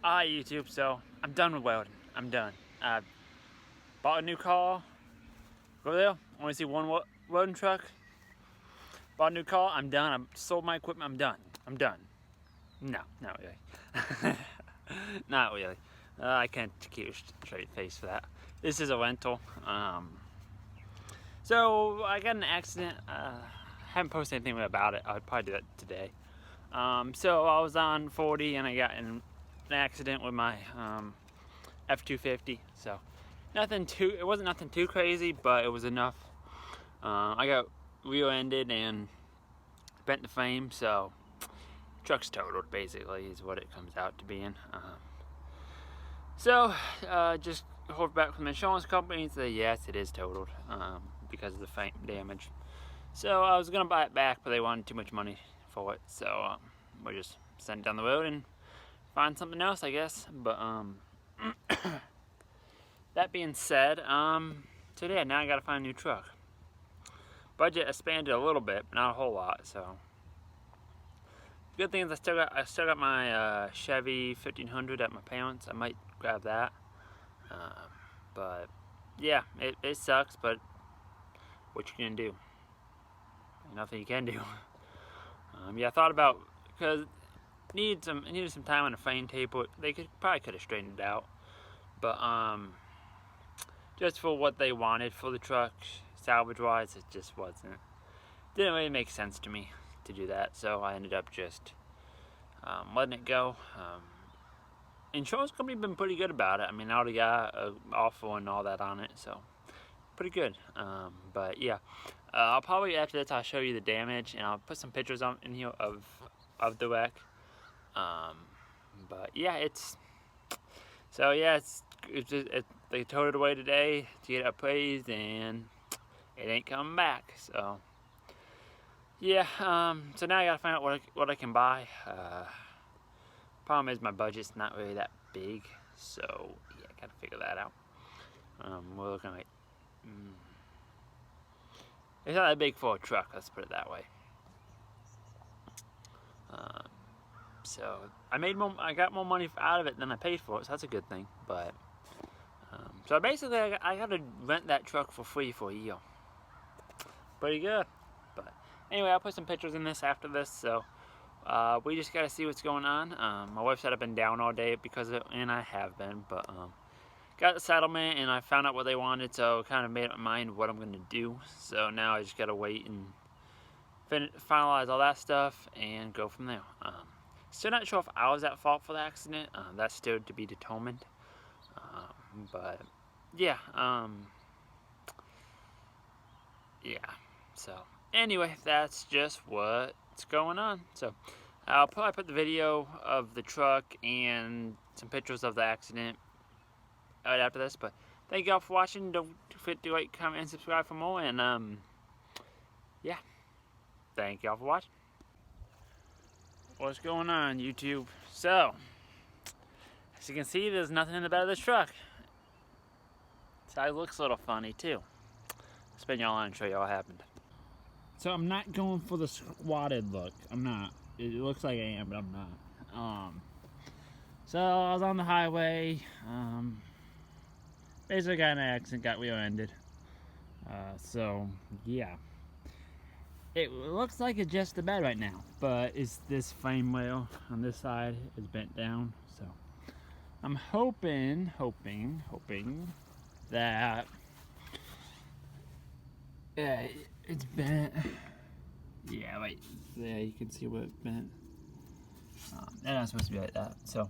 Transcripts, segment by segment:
Hi YouTube, so I'm done with welding. I'm done. I bought a new car. Go there, only see one welding truck. Bought a new car, I'm done. I sold my equipment, I'm done. I'm done. No, not really. Not really. I can't keep a straight face for that. This is a rental. So I got an accident. Haven't posted anything about it. I'll probably do that today. So I was on 40 and I got in an accident with my F-250. So it wasn't nothing too crazy, but it was enough. I got rear-ended and bent the frame, so truck's totaled basically is what it comes out to being. Just hold back from the insurance company and say yes, it is totaled because of the frame damage. So I was gonna buy it back, but they wanted too much money for it, so we're just sending down the road and find something else, I guess. But that being said, so yeah, now I gotta find a new truck. Budget expanded a little bit, but not a whole lot. So good thing is I still got my Chevy 1500 at my parents'. I might grab that. But yeah, it sucks. But what you gonna do? Nothing you can do. Yeah, I thought about because needed some time on the frame tape. They probably could have straightened it out, but just for what they wanted for the truck, salvage wise, it just didn't really make sense to me to do that. So I ended up just letting it go. Insurance company been pretty good about it. I mean, I already got an offer and all that on it, so pretty good. But yeah, I'll probably after this I'll show you the damage and I'll put some pictures in here of the wreck. But yeah, they towed it away today to get it appraised and it ain't coming back. So yeah, so now I gotta find out what I can buy. Problem is my budget's not really that big, so yeah, gotta figure that out. We're looking at it's not that big for a truck, let's put it that way. So I got more money out of it than I paid for it, so that's a good thing. But so basically, I got to rent that truck for free for a year. Pretty good. But anyway, I'll put some pictures in this after this. So we just got to see what's going on. My wife said I've been down all day because of it, and I have been. But got the settlement, and I found out what they wanted, so kind of made up my mind what I'm going to do. So now I just got to wait and finalize all that stuff and go from there. Still not sure if I was at fault for the accident. That's still to be determined. But yeah, yeah. So anyway, that's just what's going on. So I'll probably put the video of the truck and some pictures of the accident right after this. But thank y'all for watching. Don't forget to like, comment, and subscribe for more. And yeah, thank y'all for watching. What's going on, YouTube? So, as you can see, there's nothing in the bed of this truck. Side looks a little funny too. Spin y'all on and show you what happened. So I'm not going for the squatted look. I'm not. It looks like I am, but I'm not. So I was on the highway. Basically got in an accident, got rear-ended. So yeah. It looks like it's just the bed right now, but it's this frame rail on this side is bent down. So I'm hoping that it's bent. Yeah, right there you can see where it's bent. They're not supposed to be like that. So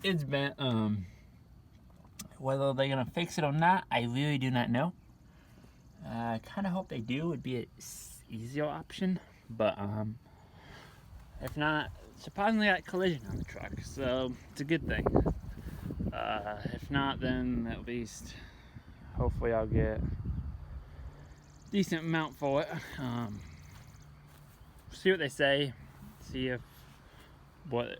it's bent. Whether they're gonna fix it or not, I really do not know. I kind of hope they do. It'd be an easier option, but if not, surprisingly got collision on the truck, so it's a good thing. If not, then at least hopefully I'll get a decent amount for it. See what they say, see if what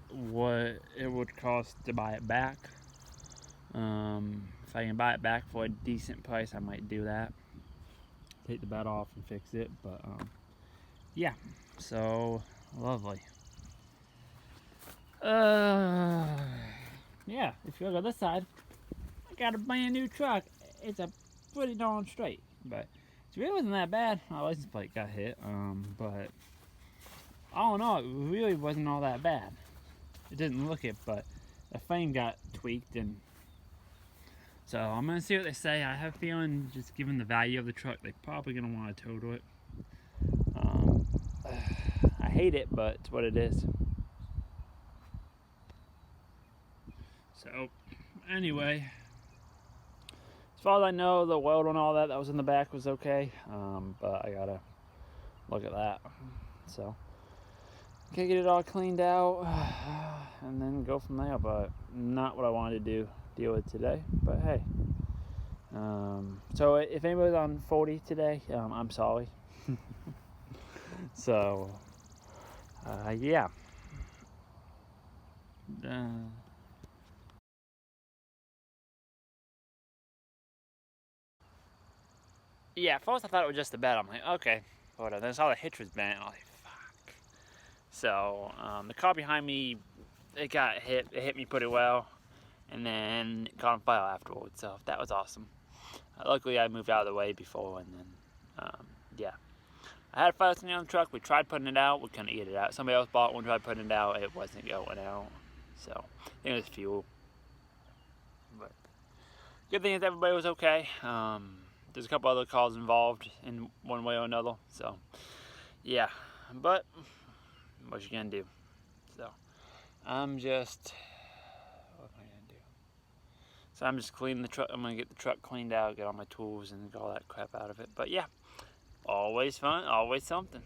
it would cost to buy it back. If I can buy it back for a decent price, I might do that. Take the bed off and fix it, but yeah, so lovely. yeah, if you look on this side, I got a brand new truck. It's a pretty darn straight, but it really wasn't that bad. My license plate got hit, but all in all, it really wasn't all that bad. It didn't look it, but the frame got tweaked, and so I'm gonna see what they say. I have a feeling, just given the value of the truck, they're probably gonna want to total it. I hate it, but it's what it is. So, anyway, as far as I know, the weld and all that was in the back was okay, but I gotta look at that. So, okay, get it all cleaned out, and then go from there, but not what I wanted to deal with today, but hey. So if anybody's on 40 today, I'm sorry. So, yeah. Yeah, at first I thought it was just the bed. I'm like, okay, whatever. Then I saw the hitch was bent. I was like, fuck. So, the car behind me, it got hit. It hit me pretty well, and then it caught on fire afterwards. So that was awesome. Luckily, I moved out of the way before, and then, yeah. I had a fire starting on the truck. We tried putting it out. We couldn't get it out. Somebody else bought one, tried putting it out. It wasn't going out. So, I think it was fuel. But good thing is everybody was okay. There's a couple other cars involved in one way or another. So, yeah. But, what you gonna do? So, I'm just... What am I gonna do? So, I'm just cleaning the truck. I'm gonna get the truck cleaned out, get all my tools and all that crap out of it. But, yeah. Always fun, always something.